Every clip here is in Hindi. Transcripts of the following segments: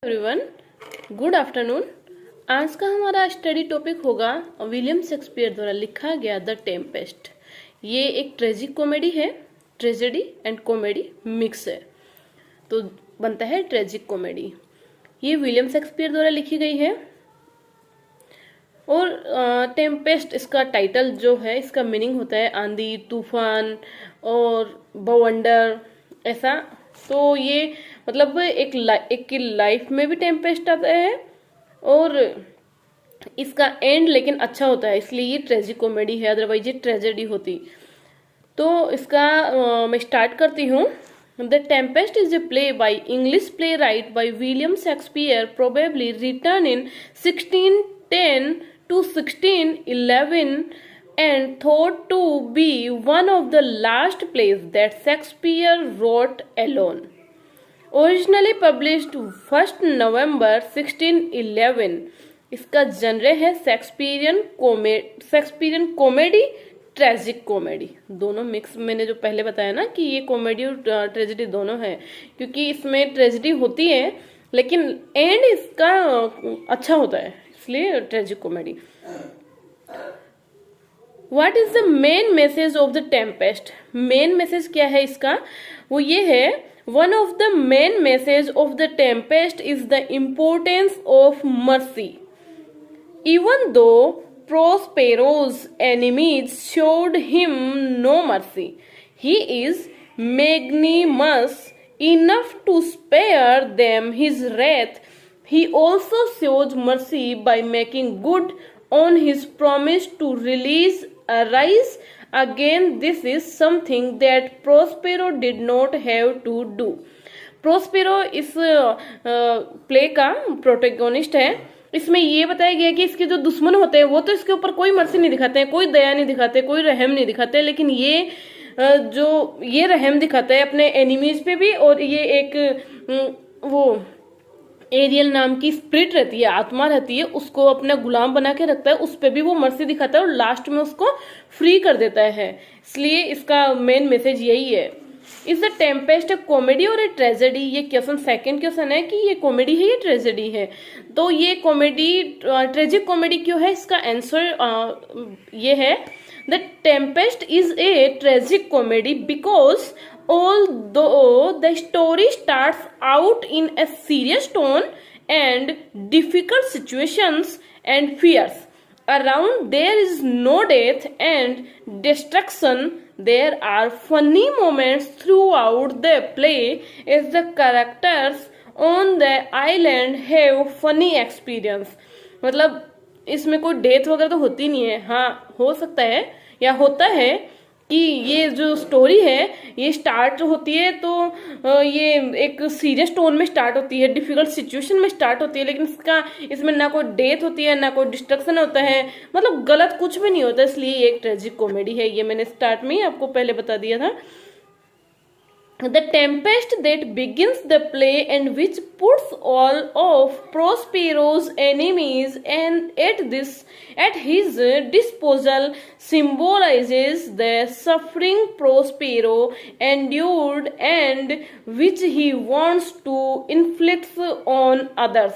Everyone, good afternoon. आज का हमारा स्टडी टॉपिक होगा विलियम शेक्सपियर द्वारा लिखा गया द टेम्पेस्ट। ये एक ट्रेजिक कॉमेडी है, ट्रेजेडी एंड कॉमेडी मिक्स है, तो बनता है ट्रेजिक कॉमेडी। ये विलियम शेक्सपियर द्वारा लिखी गई है और टेम्पेस्ट इसका टाइटल जो है, इसका मीनिंग होता है आंधी, तूफान और बवंडर, ऐसा। तो ये मतलब एक की लाइफ में भी टेम्पेस्ट आता है और इसका एंड लेकिन अच्छा होता है, इसलिए ये ट्रेजिक कॉमेडी है, अदरवाइज ये ट्रेजेडी होती। तो इसका मैं स्टार्ट करती हूँ। The Tempest is a play by English playwright by William Shakespeare, probably written in 1610 to 1611 and thought to be one of the last plays that Shakespeare wrote alone. Originally published 1st November 1611. इसका जनरे है शेक्सपियरियन कॉमेडी, ट्रेजिक कॉमेडी, दोनों मिक्स। मैंने जो पहले बताया ना कि ये कॉमेडी और ट्रेजेडी दोनों है, क्योंकि इसमें ट्रेजेडी होती है लेकिन एंड इसका अच्छा होता है, इसलिए tragic comedy. What is the main message of the Tempest? Main message क्या है इसका? वो ये है, one of the main message of the Tempest is the importance of mercy. Even though Prospero's enemies showed him no mercy, he is magnanimous enough to spare them his wrath. He also shows mercy by making good on his promise to release Arise. Again, this is something that Prospero did not have to do. Prospero इस प्ले का प्रोटेगोनिस्ट है। इसमें ये बताया गया कि इसके जो दुश्मन होते हैं वो तो इसके ऊपर कोई मर्सी नहीं दिखाते हैं, कोई दया नहीं दिखाते, कोई रहम नहीं दिखाते, लेकिन ये रहम दिखाता है अपने एनिमीज पे भी। और ये एक वो एरियल नाम की स्पिरिट रहती है, आत्मा रहती है, उसको अपना गुलाम बना के रखता है, उस पे भी वो मर्सी दिखाता है और लास्ट में उसको फ्री कर देता है। इसलिए इसका मेन मैसेज यही है। Is the Tempest A comedy और ए ट्रेजेडी? ये क्वेश्चन सेकंड क्वेश्चन है कि ये कॉमेडी है या ट्रेजेडी है। तो ये कॉमेडी, ट्रेजिक कॉमेडी क्यों है? इसका आंसर ये है, the Tempest is A tragic comedy because although the story starts out in a serious tone and difficult situations and fears around, there is no death and destruction. There are funny moments throughout the play as the characters on the island have funny experience. मतलब इसमें कोई डेथ वगैरह तो होती नहीं है। हाँ, हो सकता है या होता है कि ये जो स्टोरी है ये स्टार्ट होती है तो ये एक सीरियस टोन में स्टार्ट होती है, डिफिकल्ट सिचुएशन में स्टार्ट होती है, लेकिन इसमें ना कोई डेथ होती है ना कोई डिस्ट्रक्शन होता है, मतलब गलत कुछ भी नहीं होता, इसलिए ये एक ट्रेजिक कॉमेडी है। ये मैंने स्टार्ट में ही आपको पहले बता दिया था। The tempest that begins the play and which puts all of Prospero's enemies and at his disposal symbolizes the suffering Prospero endured and which he wants to inflict on others.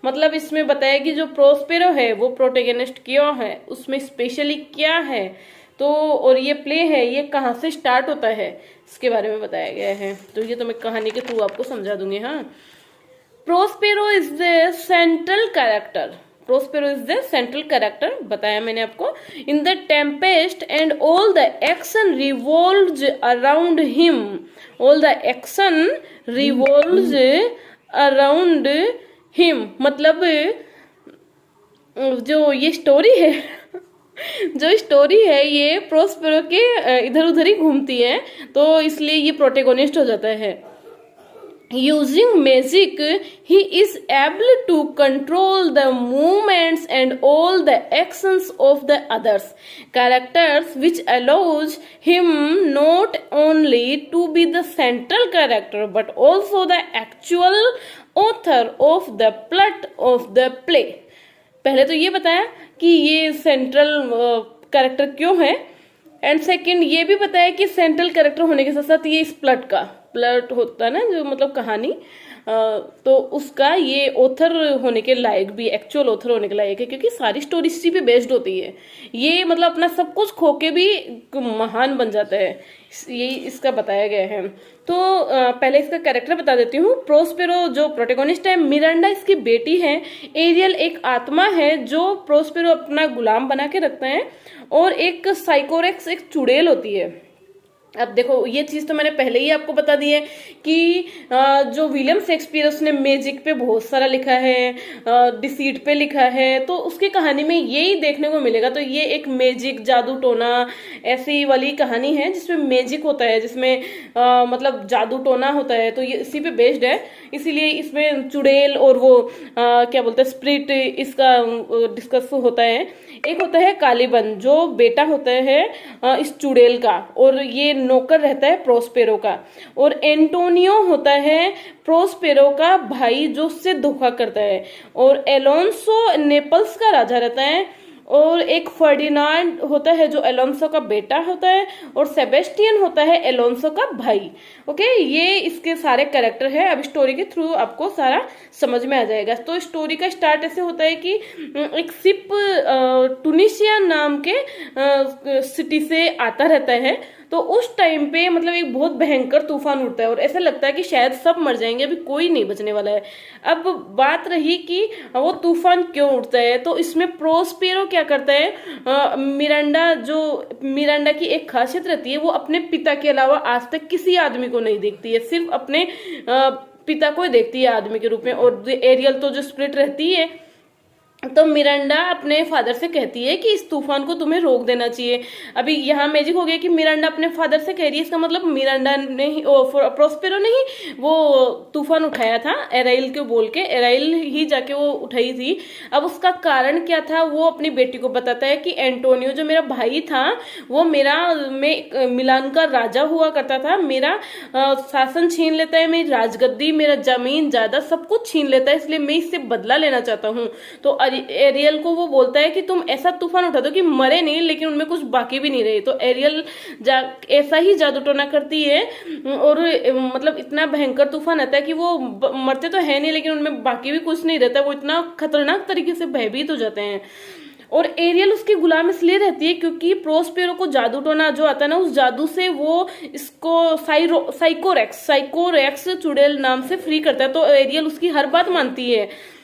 मतलब इसमें बताया कि जो प्रोस्पेरो है वो प्रोटेगनिस्ट क्यों है, उसमें स्पेशली क्या है, तो और ये प्ले है ये कहाँ से स्टार्ट होता है इसके बारे में बताया गया है। तो ये तो मैं कहानी के थ्रू आपको समझा दूंगी। हाँ, Prospero is the central character. Prospero is the central character बताया मैंने आपको in the Tempest and all the action revolves around him. All the action revolves around him, मतलब जो ये स्टोरी है ये प्रोस्पेरो के इधर उधर ही घूमती है, तो इसलिए ये प्रोटेगोनिस्ट हो जाता है। Using magic he is able to control the movements and all the actions of the others characters which allows him not only to be the central character but also the actual author of the plot of the play. पहले तो ये बताया कि ये सेंट्रल कैरेक्टर क्यों है, एंड सेकंड ये भी बताया कि सेंट्रल कैरेक्टर होने के साथ साथ ये इस प्लॉट होता है ना, जो मतलब कहानी तो उसका ये ऑथर होने के लायक भी, एक्चुअल ऑथर होने के लायक है, क्योंकि सारी स्टोरी इसी पे बेस्ड होती है। ये मतलब अपना सब कुछ खो के भी महान बन जाता है, यही इसका बताया गया है। तो पहले इसका कैरेक्टर बता देती हूँ। प्रोस्पेरो जो प्रोटेगोनिस्ट है, मिरांडा इसकी बेटी है, एरियल एक आत्मा है जो प्रोस्पेरो अपना गुलाम बना के रखता है, और एक साइकोरेक्स एक चुड़ैल होती है। अब देखो, ये चीज तो मैंने पहले ही आपको बता दी है कि जो विलियम शेक्सपियर उसने मैजिक पे बहुत सारा लिखा है, डिसीट पे लिखा है, तो उसकी कहानी में यही देखने को मिलेगा। तो ये एक मैजिक, जादू टोना ऐसी वाली कहानी है जिसमें मैजिक होता है, जिसमें मतलब जादू टोना होता है, तो ये इसी पे बेस्ड है। इसीलिए इसमें चुड़ैल और वो क्या बोलते हैं स्प्रिट, इसका डिस्कस होता है। एक होता है कालीबन जो बेटा होता है इस चुड़ैल का, और ये नौकर रहता है प्रोस्पेरो का। और एंटोनियो होता है प्रोस्पेरो का भाई जो उससे धोखा करता है। और एलोन्सो नेपल्स का राजा रहता है। और एक फर्डिनांड होता है जो एलोन्सो का बेटा होता है। और सेबेस्टियन होता है एलोन्सो का भाई। ओके, ये इसके सारे कैरेक्टर है। अब स्टोरी के थ्रू आपको सारा समझ में आ जाएगा। तो स्टोरी का स्टार्ट ऐसे होता है कि एक शिप टूनिशिया नाम के सिटी से आता रहता है। तो उस टाइम पे मतलब एक बहुत भयंकर तूफान उठता है और ऐसा लगता है कि शायद सब मर जाएंगे, अभी कोई नहीं बचने वाला है। अब बात रही कि वो तूफान क्यों उठता है, तो इसमें प्रोस्पेरो क्या करता है, मिरांडा की एक खासियत रहती है, वो अपने पिता के अलावा आज तक किसी आदमी को नहीं देखती है, सिर्फ अपने पिता को ही देखती है आदमी के रूप में। और एरियल तो जो स्प्रिट रहती है, तो मिरांडा अपने फादर से कहती है कि इस तूफान को तुम्हें रोक देना चाहिए। अभी यहाँ मैजिक हो गया कि मिरांडा अपने फादर से कह रही है, इसका मतलब मिरांडा ने ही, प्रोस्पेरो ने ही वो तूफान उठाया था एराइल को बोल के, एराइल ही जाके वो उठाई थी। अब उसका कारण क्या था वो अपनी बेटी को बताता है कि एंटोनियो जो मेरा भाई था वो मिलान का राजा हुआ करता था, मेरा शासन छीन लेता है, मेरी राजगद्दी, मेरा जमीन जायदाद सब कुछ छीन लेता है, इसलिए मैं इससे बदला लेना चाहता हूँ। तो एरियल को वो बोलता है कि तुम ऐसा तूफान उठा दो कि मरे नहीं लेकिन उनमें कुछ बाकी भी नहीं रहे। तो एरियल ऐसा ही जादू टोना करती है और मतलब इतना भयंकर तूफान आता है कि वो मरते तो है नहीं लेकिन उनमें बाकी भी कुछ नहीं रहता, वो इतना खतरनाक तरीके से भयभीत हो जाते हैं। और एरियल उसकी गुलाम इसलिए रहती है क्योंकि प्रोस्पेरो को जादू टोना जो आता है ना, उस जादू से वो इसको साइकोरेक्स चुड़ैल नाम से फ्री करता है। तो एरियल उसकी हर बात मानती है।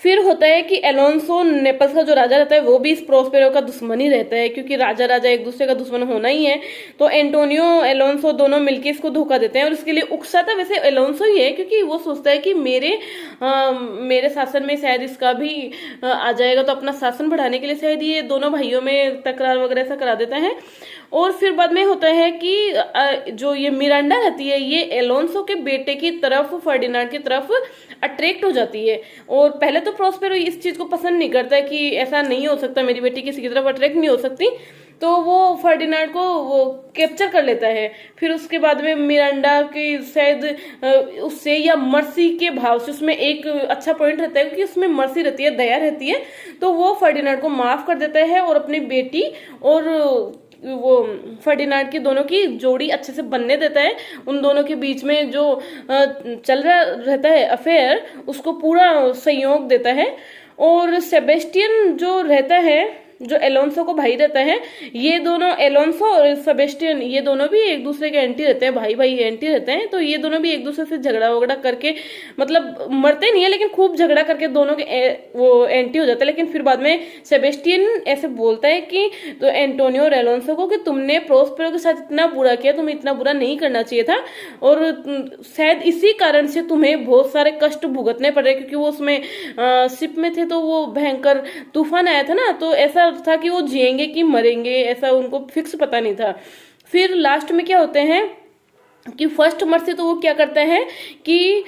फिर होता है कि एलोन्सो नेपल्स का जो राजा रहता है वो भी इस प्रोस्पेरो का दुश्मन ही रहता है, क्योंकि राजा राजा एक दूसरे का दुश्मन होना ही है। तो एंटोनियो एलोन्सो दोनों मिलके इसको धोखा देते हैं और इसके लिए उकसाता वैसे एलोन्सो ही है, क्योंकि वो सोचता है कि मेरे शासन में शायद इसका भी आ जाएगा, तो अपना शासन बढ़ाने के लिए शायद ये दोनों भाइयों में तकरार वगैरह ऐसा करा देता है। और फिर बाद में होता है कि जो ये मिरांडा रहती है ये एलोन्सो के बेटे की तरफ, फर्डिनांड की तरफ अट्रैक्ट हो जाती है। और पहले तो प्रोस्पेरो इस चीज को पसंद नहीं करता है कि ऐसा नहीं हो सकता, मेरी बेटी किसी की तरफ अट्रैक्ट नहीं हो सकती, तो वो फर्डिनांड को वो कैप्चर कर लेता है। फिर उसके बाद में मिरांडा की शायद उससे या मर्सी के भाव से, उसमें एक अच्छा पॉइंट रहता है क्योंकि उसमें मर्सी रहती है, दया रहती है, तो वो फर्डिनांड को माफ कर देता है और अपनी बेटी और वो फर्डिनांड की दोनों की जोड़ी अच्छे से बनने देता है। उन दोनों के बीच में जो चल रहा रहता है अफेयर उसको पूरा सहयोग देता है। और सेबेस्टियन जो रहता है, जो एलोन्सो को भाई रहता है, ये दोनों एलोन्सो और सेबेस्टियन ये दोनों भी एक दूसरे के एंटी रहते हैं, भाई भाई एंटी रहते हैं। तो ये दोनों भी एक दूसरे से झगड़ा वगड़ा करके, मतलब मरते नहीं है लेकिन खूब झगड़ा करके दोनों के वो एंटी हो जाते हैं। लेकिन फिर बाद में सेबेस्टियन ऐसे बोलता है कि तो एंटोनियो और एलोन्सो को कि तुमने प्रोस्पेरो के साथ इतना बुरा किया, तुम्हें इतना बुरा नहीं करना चाहिए था, और शायद इसी कारण से तुम्हें बहुत सारे कष्ट भुगतने पड़ रहे, क्योंकि वो उसमें शिप में थे तो वो भयंकर तूफान आया था ना, तो ऐसा था कि वो जिएंगे कि मरेंगे ऐसा उनको फिक्स पता नहीं था। फिर लास्ट में क्या होते हैं कि फर्स्ट मर्सी तो वो क्या करता है कि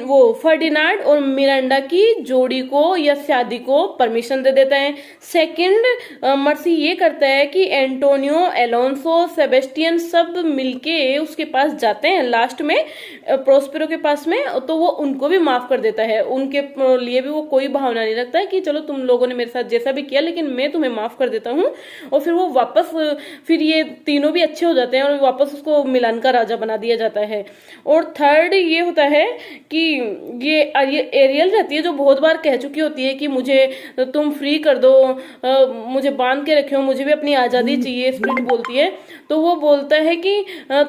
वो फर्डिनांड और मिरांडा की जोड़ी को या शादी को परमिशन दे देता है। सेकंड मर्सी ये करता है कि एंटोनियो, एलोन्सो, सेबेस्टियन सब मिलके उसके पास जाते हैं लास्ट में प्रोस्पेरो के पास में, तो वो उनको भी माफ कर देता है। उनके लिए भी वो कोई भावना नहीं रखता है कि चलो तुम लोगों ने मेरे साथ जैसा भी किया लेकिन मैं तुम्हें माफ कर देता हूँ। और फिर वो वापस, फिर ये तीनों भी अच्छे हो जाते हैं और वापस उसको मिलाने महान का राजा बना दिया जाता है। और थर्ड ये होता है कि ये एरियल रहती है जो बहुत बार कह चुकी होती है कि मुझे तुम फ्री कर दो, मुझे बांध के रखो, मुझे भी अपनी आज़ादी चाहिए, स्पिरिट बोलती है। तो वो बोलता है कि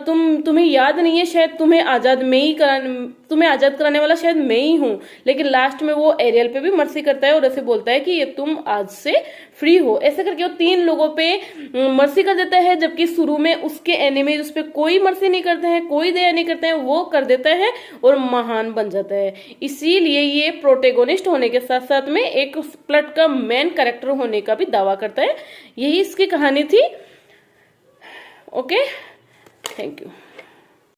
तुम्हें याद नहीं है शायद, तुम्हें आज़ाद कराने वाला शायद मैं ही हूँ। लेकिन लास्ट में वो एरियल पे भी मर्सी करता है और ऐसे बोलता है कि ये तुम आज से फ्री हो। ऐसे करके वो 3 लोगों पे मर्सी कर देता है, जबकि शुरू में उसके एनिमीज उस पे कोई मर्सी नहीं करते हैं, कोई दया नहीं करते हैं, वो कर देता है और महान बन जाता है। इसीलिए ये प्रोटेगोनिस्ट होने के साथ साथ में एक प्लॉट का मेन कैरेक्टर होने का भी दावा करता है। यही इसकी कहानी थी। Okay, thank you.